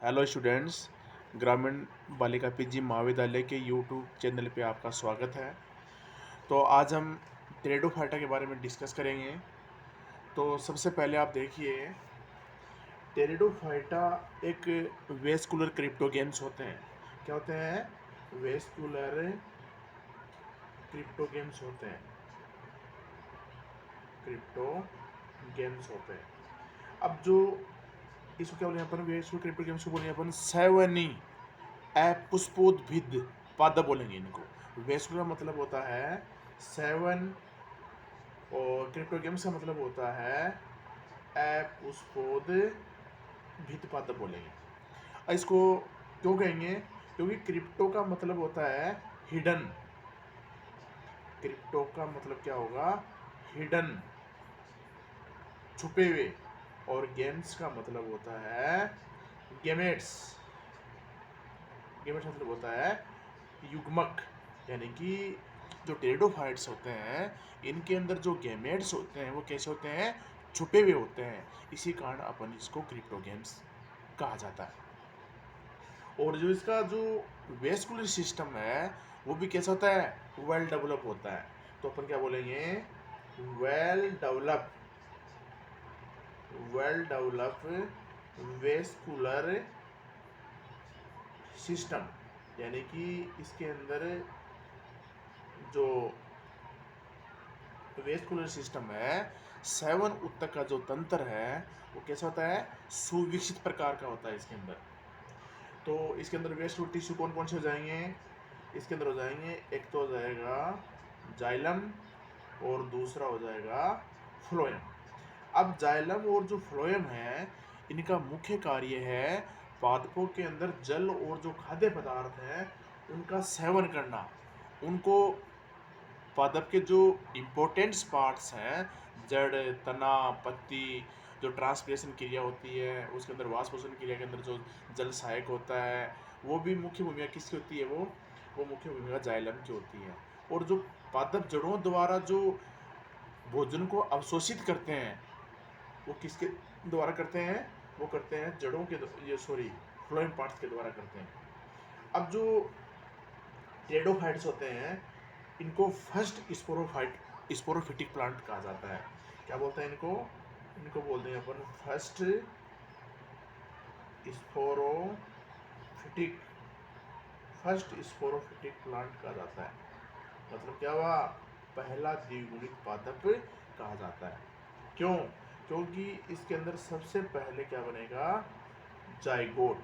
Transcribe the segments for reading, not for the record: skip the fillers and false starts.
Hello students, ग्रामीण बालिका PG महाविद्यालय के यूट्यूब चैनल पे आपका स्वागत है। तो आज हम टेरिडोफाइटा के बारे में डिस्कस करेंगे। तो सबसे पहले आप देखिए, टेरिडोफाइटा एक वेस्कुलर क्रिप्टोगेम्स होते हैं। क्या होते हैं? वेस्कुलर क्रिप्टोगेम्स होते हैं। क्रिप्टोगेम्स होते हैं। अब जो इसको क्या बोलेंगे अपन, वेस्कुलर क्रिप्टोगेम्स को बोलेंगे अपन सैवनी पुष्पोद्भिद पादप बोलेंगे इनको। वेस्कुलर मतलब होता है सेवन, और क्रिप्टोगेम्स का मतलब होता है अपुष्पोद्भिद पादप बोलेंगे। इसको क्यों कहेंगे? क्योंकि क्रिप्टो का मतलब होता है हिडन। क्रिप्टो का मतलब क्या होगा? हिडन, छुपे हुए। और गेम्स का मतलब होता है गेमेट्स। गेमेट्स मतलब होता है युग्मक। यानी कि जो टेरिडोफाइट्स होते हैं, इनके अंदर जो गेमेट्स होते हैं वो कैसे होते हैं? छुपे हुए होते हैं। इसी कारण अपन इसको क्रिप्टोगेम्स कहा जाता है। और जो इसका जो वेस्कुलर सिस्टम है वो भी कैसा होता है? वेल डेवलप होता है। तो अपन क्या बोलेंगे? Well develop, well develop vascular system. यानी कि इसके अंदर जो वेस्कुलर सिस्टम है, सेवन उत्तक का जो तंत्र है वो कैसा होता है? सुविकसित प्रकार का होता है इसके अंदर। तो इसके अंदर वेस्कुलर टिश्यू कौन कौन से हो जाएंगे? इसके अंदर हो जाएंगे, एक तो हो जाएगा जाइलम और दूसरा हो जाएगा फ्लोएम। अब जाइलम और जो फ्लोएम है, इनका मुख्य कार्य है पादपों के अंदर जल और जो खाद्य पदार्थ है उनका सेवन करना। उनको पादप के जो इम्पोर्टेंट्स पार्ट्स हैं, जड़, तना, पत्ती, जो ट्रांसपिरेशन क्रिया होती है उसके अंदर, वाष्पोषण क्रिया के अंदर जो जल सहायक होता है, वो भी मुख्य भूमिका किसकी होती है? वो मुख्य भूमिका जाइलम की होती है। और जो पादप जड़ों द्वारा जो भोजन को अवशोषित करते हैं वो किसके द्वारा करते हैं? वो करते हैं जड़ों के, ये सॉरी, फ्लोएम पार्ट्स के द्वारा करते हैं। अब जो टेरिडोफाइट्स होते हैं, इनको फर्स्ट स्पोरोफिटिक प्लांट कहा जाता है। क्या बोलते हैं इनको? इनको बोलते हैं अपन first sporophytic, first sporophytic plant कहा जाता है। मतलब क्या हुआ? पहला द्विगुणित पादप कहा जाता है। क्यों? क्योंकि इसके अंदर सबसे पहले क्या बनेगा? जाइगोट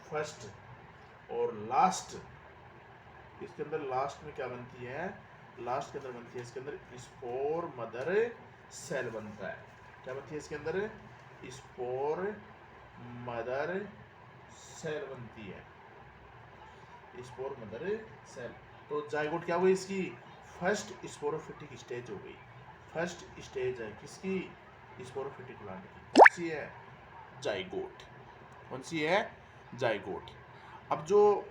फर्स्ट, और लास्ट, इसके अंदर लास्ट में क्या बनती है? लास्ट के अंदर बनती है इसके अंदर स्पोर मदर सेल बनता है। क्या बनती है इसके अंदर? स्पोर मदर सेल बनती है, स्पोर मदर सेल। तो जाइगोट क्या हुई इसकी? फर्स्ट स्पोरोफिटिक स्टेज हो गई। फर्स्ट स्टेज है किसकी? स्पोरोफिटिक प्लांट की। कौन सी है? जाइगोट। कौन सी है? जाइगोट। अब जो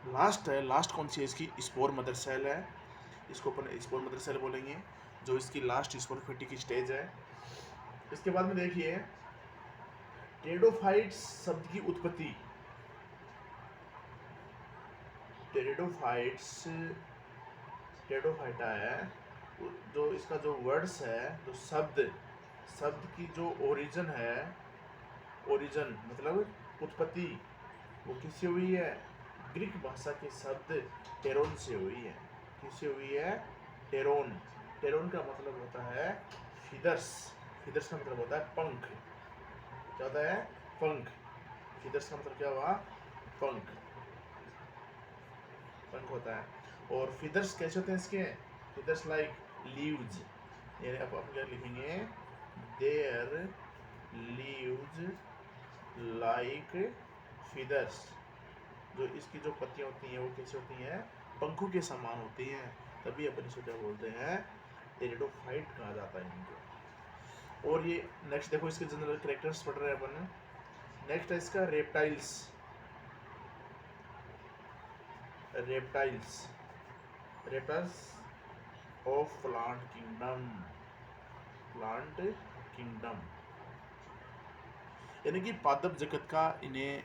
लास्ट है, लास्ट कौन सी है इसकी? स्पोर मदर सेल है। इसको अपन स्पोर मदर सेल बोलेंगे, जो इसकी लास्ट स्पोरोफिटिक स्टेज है। इसके बाद में देखिए, टेरिडोफाइट्स शब्द की उत्पत्ति। टेरिडोफाइट्स, टेरिडोफाइटा है, जो इसका जो वर्ड्स है, जो शब्द, शब्द की जो ओरिजिन है, ओरिजिन मतलब उत्पत्ति, वो किससे हुई है? ग्रीक भाषा के शब्द टेरोन से हुई है। किससे हुई है? टेरोन। टेरोन का मतलब होता है फिदर्स। फिदर्स का मतलब होता है पंख। क्या होता है? पंख। फिदर्स का मतलब क्या हुआ? पंख। पंख होता है। और फिदर्स कैसे होते हैं इसके? Feathers like leaves. यानी अब हम क्या लिखेंगे? There leaves like feathers. जो इसकी जो पत्तियां होती हैं वो कैसी होती हैं? पंखों के समान होती हैं। तभी अपन इसको क्या बोलते हैं? टेरिडोफाइट कहा जाता है इनको। और ये नेक्स्ट देखो, इसके जनरल कैरेक्टर्स पढ़ रहे हैं अपन। नेक्स्ट है इसका reptiles. Reptiles, reptiles of plant kingdom. Plant kingdom. यानी कि पादप जगत का इन्हें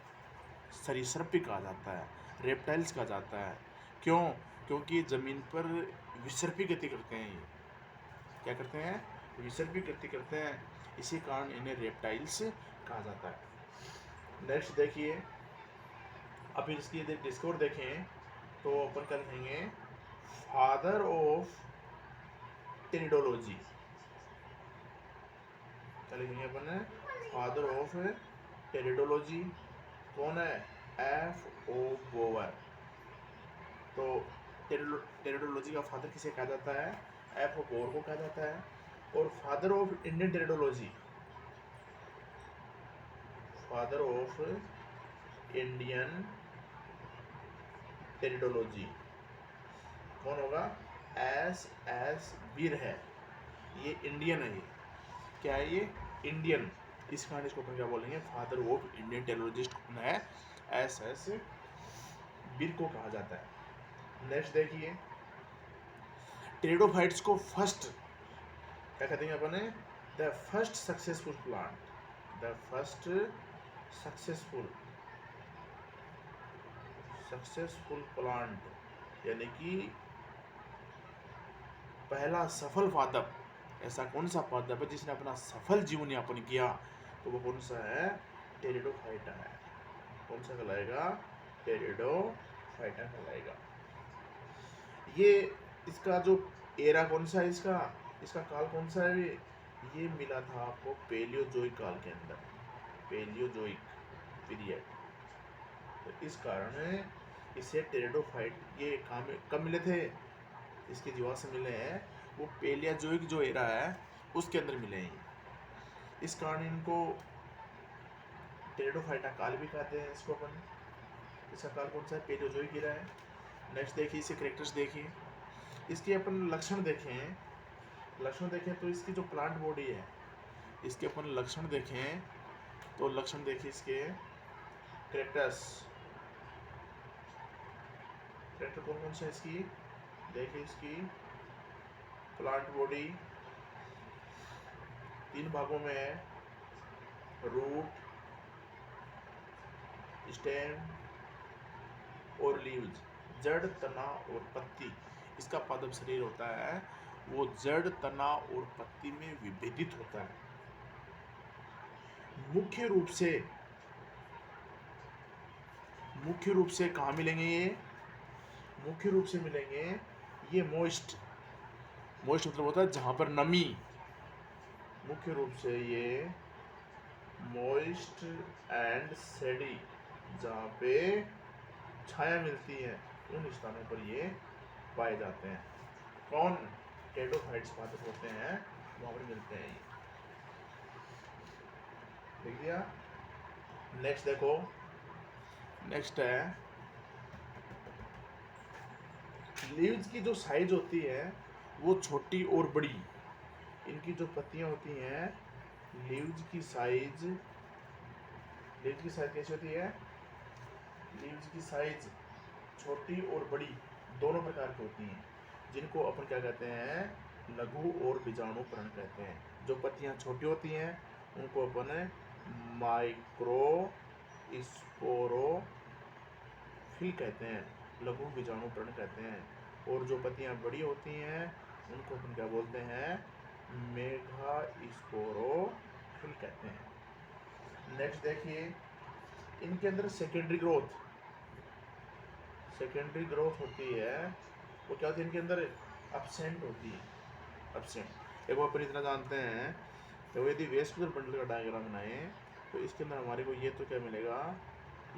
सरीसृप भी कहा जाता है, रेप्टाइल्स कहा जाता है। क्यों? क्योंकि ज़मीन पर विसर्पी गति करते हैं ये। क्या करते हैं? विसर्पी गति करते हैं, इसी कारण इन्हें रेप्टाइल्स कहा जाता है। नेक्स्ट देखिए, अब इसकी यदि डिस्कोर देखें तो अपन क्या लिखेंगे? Father of pteridology. क्या लिखेंगे अपन? फादर ऑफ टेरिडोलॉजी कौन है? F O Bower. तो टेरिडोलॉजी का फादर किसे कहा जाता है? एफ ओ बोवर को कहा जाता है। और father of Indian pteridology, father of Indian pteridology कौन होगा? एस वीर है। ये इंडियन है। ये क्या है? ये इंडियन। इस कारण इसको अपन क्या बोलेंगे? फादर ऑफ इंडियन टेरिडोलॉजिस्ट कौन है? एस वीर को कहा जाता है। नेक्स्ट देखिए, टेरिडोफाइट्स को फर्स्ट क्या कहते हैं अपन? The first successful plant, the first successful plant, यानी कि पहला सफल पादप। ऐसा कौन सा पादप है जिसने अपना सफल जीवन यापन किया? तो वो कौन सा है? टेरिडोफाइटा है। कौन सा कहलाएगा? टेरिडोफाइटा कहलाएगा। ये इसका जो एरा कौन सा है? इसका काल कौन सा है? ये मिला था आपको पेलियोजोइक काल के अंदर, पेलियोजोइक पीरियड। तो इस कारण इसे टेरिडोफाइट ये कब मिले थे? इसके जीवाश्म मिले हैं वो पेलियोजोइक जो एरा है उसके अंदर मिले हैं। इस कारण इनको टेरिडोफाइटा काल भी कहते हैं इसको अपन। इसका काल कौन सा है? पेलियोजोइक एरा है। नेक्स्ट देखिए, इसे कैरेक्टर्स देखिए, इसके अपन लक्षण देखें तो इसकी जो प्लांट बॉडी है, इसके अपन लक्षण देखें तो लक्षण देखिए इसके कैरेक्टर कौन कौन से इसकी देखिए। इसकी प्लांट बॉडी 3 भागों में है: रूट, स्टेम और लीव्स, जड़, तना और पत्ती। इसका पादप शरीर होता है वो जड़, तना और पत्ती में विभेदित होता है। मुख्य रूप से कहाँ मिलेंगे ये? मुख्य रूप से मिलेंगे ये मॉइस्ट मतलब होता है जहाँ पर नमी। मुख्य रूप से ये मॉइस्ट एंड सेडी, जहाँ पे छाया मिलती है, उन स्थानों पर ये पाए जाते हैं। कौन? टेरिडोफाइट्स पादप होते हैं, वहाँ पर मिलते हैं ये। देख दिया? नेक्स्ट देखो, नेक्स्ट है लीव्स की जो साइज होती है वो छोटी और बड़ी। इनकी जो पत्तियां होती हैं, लीव्स की साइज कैसी होती है? लीव्स की साइज छोटी और बड़ी दोनों प्रकार की होती हैं, जिनको अपन क्या कहते हैं? लघु और बीजाणुपर्ण कहते हैं। जो पत्तियां छोटी होती हैं उनको अपन माइक्रोस्पोरोफिल कहते हैं, लघु बीजाणुपर्ण कहते हैं। और जो पत्तियां बड़ी होती हैं उनको अपन क्या बोलते हैं? मेगास्पोरोफिल कहते हैं। नेक्स्ट देखिए, इनके अंदर सेकेंडरी ग्रोथ होती है। वो क्या होती है? इनके अंदर एब्सेंट होती है, एब्सेंट। एक बार अपन इतना जानते हैं, तो यदि वेस्कुलर बंडल का डायग्राम बनाए तो इसके अंदर हमारे को ये तो क्या मिलेगा?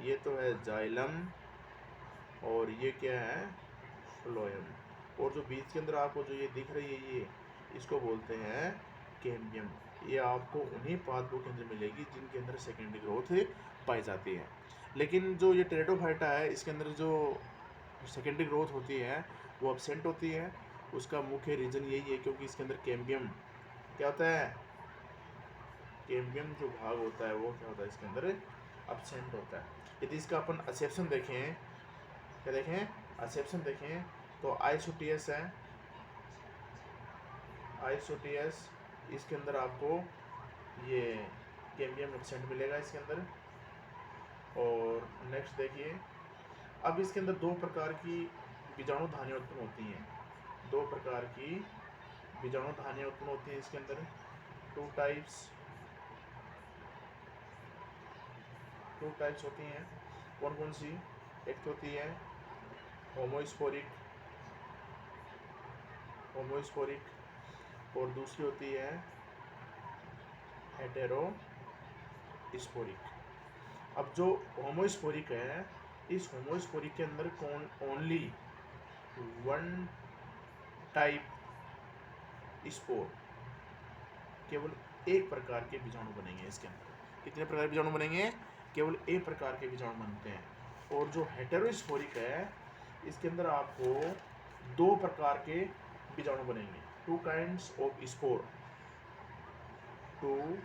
ये तो है जाइलम और ये क्या है? फ्लोएम। और जो बीच के अंदर आपको जो ये दिख रही है ये, इसको बोलते हैं कैम्बियम। ये आपको उन्हीं पादपों के अंदर मिलेगी जिनके अंदर सेकेंडरी ग्रोथ पाई जाती है। लेकिन जो ये टेरिडोफाइटा है इसके अंदर जो सेकेंडरी ग्रोथ होती है वो एब्सेंट होती है। उसका मुख्य रीज़न यही है क्योंकि इसके अंदर कैम्बियम क्या होता है? कैम्बियम जो भाग होता है वो क्या होता है? इसके अंदर एब्सेंट होता है। यदि इसका अपन एक्सेप्शन देखें, क्या देखें? एक्सेप्शन देखें तो आइसोटियस है, आइसोटियस। इसके अंदर आपको ये कैम्बियम एब्सेंट मिलेगा इसके अंदर। और नेक्स्ट देखिए, अब इसके अंदर दो प्रकार की बीजाणु धानियाँ उत्पन्न होती हैं, दो प्रकार की बीजाणु धानियाँ उत्पन्न होती हैं इसके अंदर, टू टाइप्स होती हैं। कौन कौन सी? एक तो होती है होमोस्पोरिक और दूसरी होती है हेटेरोस्पोरिक। अब जो होमोस्पोरिक है, इस होमोस्पोरिक के अंदर कौन ओनली वन टाइप स्पोर, केवल एक प्रकार के बीजाणु बनेंगे इसके अंदर। कितने प्रकार के बीजाणु बनेंगे? केवल एक प्रकार के बीजाणु बनते हैं। और जो हेटेरोस्पोरिक है, इसके अंदर आपको दो प्रकार के बीजाणु बनेंगे, two kinds of spore, two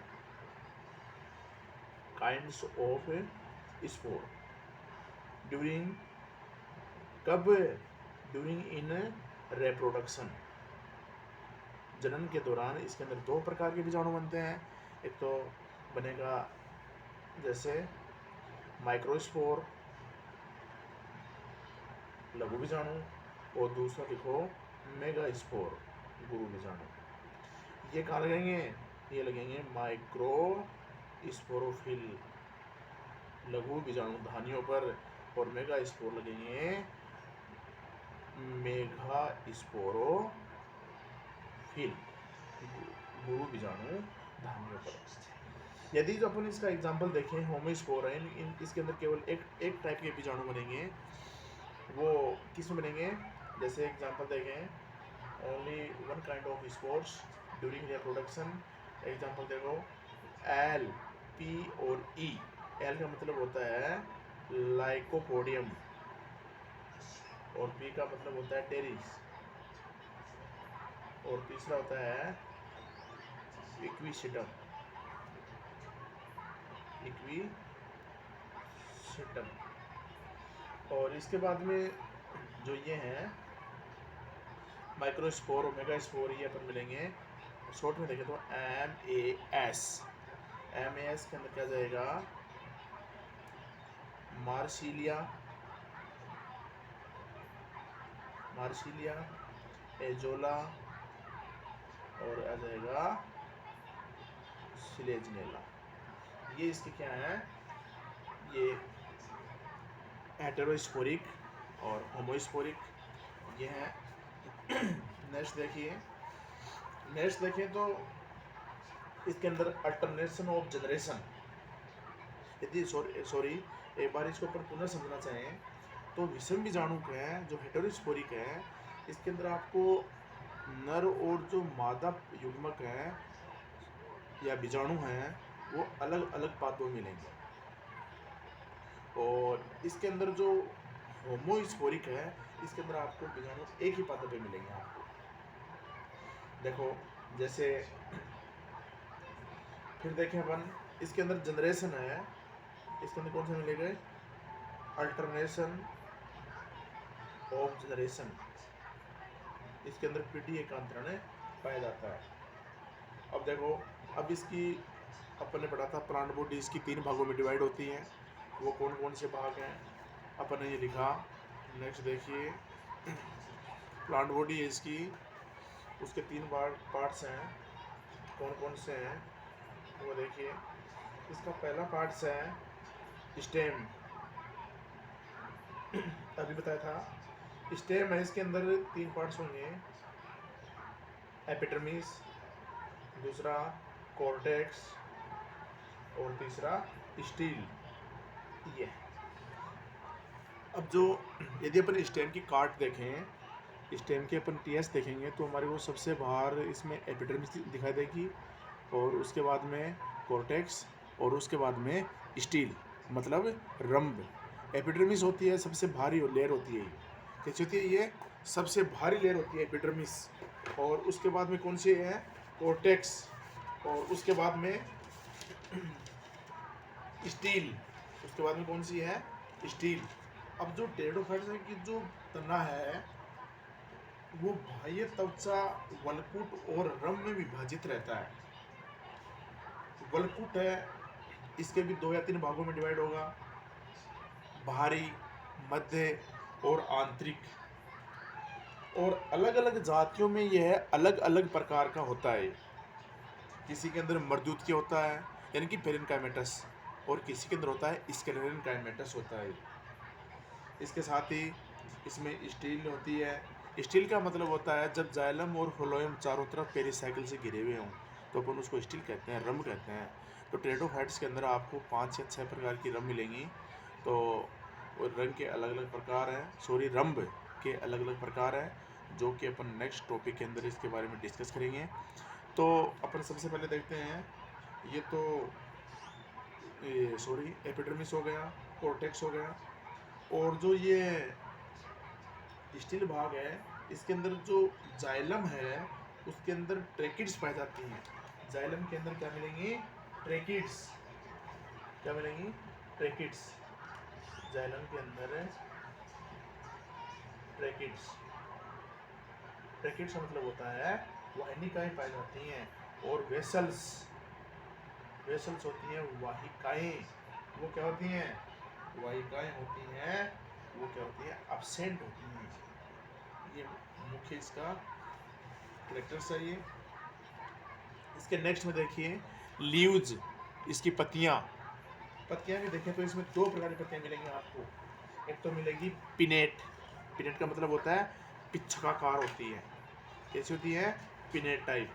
kinds of spore. During कब? ड्यूरिंग इन रिप्रोडक्शन, जनन के दौरान इसके अंदर दो प्रकार के बीजाणु बनते हैं। एक तो बनेगा जैसे माइक्रोस्पोर, लघु बीजाणु, और दूसरा लिखो मेगास्पोर, गुरु बीजाणु। ये कहाँ लगेंगे? ये लगेंगे माइक्रोस्पोरोफिल, लघु बीजाणु धानियों पर, और मेगास्पोर लगेंगे मेगास्पोरोफिल, गुरु बीजाणु धानियों पर। यदि जो अपन इसका एग्जांपल देखें, होमोस्पोर है, इसके अंदर केवल एक टाइप के बीजाणु बनेंगे। वो किस में बनेंगे? जैसे एग्जांपल देखें, only one kind of spores during reproduction. Example देखो, एल, पी और ई। एल का मतलब होता है लाइकोपोडियम, और पी का मतलब होता है टेरिस, और तीसरा होता है इक्विसिटम। और इसके बाद में जो ये हैं माइक्रोस्पोर और मेगास्पोर, ये अपन मिलेंगे। शॉर्ट में देखें तो MAS। MAS के अंदर क्या जाएगा? मार्सिलिया, एजोला, और आ जाएगा सिलेजनेला। ये इसके क्या है? ये हेटेरोस्पोरिक और होमोस्पोरिक ये हैं। नेक्स्ट देखिए तो इसके अंदर अल्टरनेशन ऑफ जनरेशन। यदि सॉरी एक बार इसको ऊपर पुनः समझना चाहें तो विषम बीजाणु के हैं जो हेटेरोस्पोरिक है, इसके अंदर आपको नर और जो मादा युग्मक हैं या बीजाणु हैं वो अलग अलग पादों में मिलेंगे। और इसके अंदर जो होमोस्पोरिक है, इसके अंदर आपको बीजाणु एक ही पादप पे मिलेंगे आपको। देखो जैसे फिर देखें अपन, इसके अंदर जनरेशन है, इसके अंदर कौन से मिलेगा? Alternation of generation. इसके अंदर पीटी एकांतरण पाया जाता है। अब देखो, अब इसकी अपन ने पढ़ा था प्लांट बॉडी इसकी 3 भागों में डिवाइड होती है। वो कौन कौन से भाग हैं अपन ने ये लिखा। नेक्स्ट देखिए, प्लांट बॉडी है इसकी, उसके 3 पार्ट्स हैं। कौन कौन से हैं वो देखिए। इसका पहला पार्ट्स है स्टेम, अभी बताया था। स्टेम है, इसके अंदर 3 पार्ट्स होंगे, एपिडर्मिस, दूसरा कॉर्टेक्स, और तीसरा स्टील। ये अब जो यदि अपन स्टेम की काट देखें, स्टेम के अपन टीएस देखेंगे तो हमारे को सबसे बाहर इसमें एपिडर्मिस दिखाई देगी, और उसके बाद में कॉर्टेक्स, और उसके बाद में स्टील मतलब रंभ। एपिडर्मिस होती है सबसे भारी लेयर होती है। कैसी होती है? ये सबसे भारी लेयर होती है एपिडर्मिस। और उसके बाद में कौन सी है? कॉर्टेक्स, और उसके बाद में स्टील, उसके बाद में कौन सी है? स्टील। अब जो टेरिडोफाइट्स की जो तना है वो बाह्य त्वचा, वलकुट और रम में विभाजित रहता है। वलकुट है इसके भी 2 या 3 भागों में डिवाइड होगा, बाहरी, मध्य और आंतरिक। और अलग अलग जातियों में यह अलग अलग प्रकार का होता है। किसी के अंदर मर्दूत होता है यानी कि पेरेनकाइमेटस, और किसी के अंदर होता है स्क्लेरेनकाइमेटस होता है। इसके साथ ही इसमें स्टील होती है। स्टील का मतलब होता है जब जाइलम और फ्लोएम चारों तरफ पेरिसाइकिल से घिरे हुए हों तो अपन उसको स्टील कहते हैं, रम कहते हैं। तो टेरिडोफाइट्स के अंदर आपको 5 या 6 प्रकार की रम मिलेंगी। तो रंग के अलग अलग प्रकार हैं, सॉरी रंब के अलग अलग प्रकार हैं, जो कि अपन नेक्स्ट टॉपिक के अंदर इसके बारे में डिस्कस करेंगे। तो अपन सबसे पहले देखते हैं, ये तो सॉरी एपिडर्मिस हो गया, कोर्टेक्स हो गया, और जो ये स्टील भाग है इसके अंदर जो जाइलम है उसके अंदर ट्रेकिड्स पाई जाती हैं। जाइलम के अंदर क्या मिलेंगी? ट्रेकिड्स। क्या मिलेंगी? ट्रेकिड्स। जाइलम के अंदर ट्रेकिड्स। ट्रेकिड्स का मतलब होता है वाहिनिकाएं पाई जाती हैं। और वेसल्स, वेसल्स होती हैं वाहिकाएं। वो क्या होती हैं? वाहिकाएं होती हैं। वो क्या होती हैं? एब्सेंट होती हैं। ये मुख्य इसका करेक्टर्स है। ये इसके नेक्स्ट में देखिए लीव्स, इसकी पत्तियां। पत्तियां भी देखें तो इसमें 2 प्रकार की पत्तियां मिलेंगी आपको। एक तो मिलेगी पिनेट। पिनेट का मतलब होता है पिच्छकाकार होती है। कैसी होती है? Pinnate type.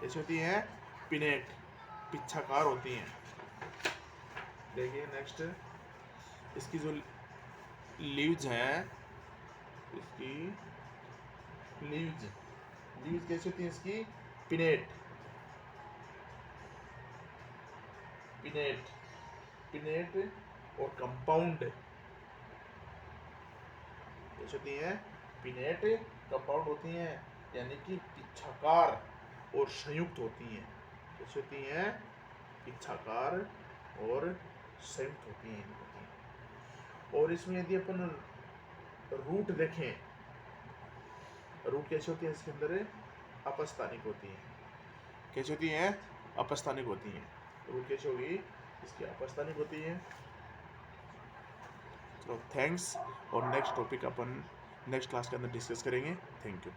कैसी होती है? पिनेट, पिच्छाकार होती हैं। देखिए नेक्स्ट इसकी जो लीव्स हैं, इसकी लीव्स, लीव्स कैसी होती है इसकी? पिनेट, पिनेट, पिनेट और कंपाउंड कैसी होती हैं? पिनेट कंपाउंड होती हैं, यानी कि पिच्छाकार और संयुक्त होती हैं। कैसी होती हैं? पिच्छाकार और संयुक्त होती हैं। और इसमें यदि अपन रूट देखें, रूट कैसी होती है? इसके अंदर अपस्थानिक होती है। कैसी होती हैं? अपस्थानिक होती हैं। रूट कैसी होगी? इसकी अपस्थानिक होती है। चलो थैंक्स, और नेक्स्ट टॉपिक अपन नेक्स्ट क्लास के अंदर डिस्कस करेंगे। Thank you.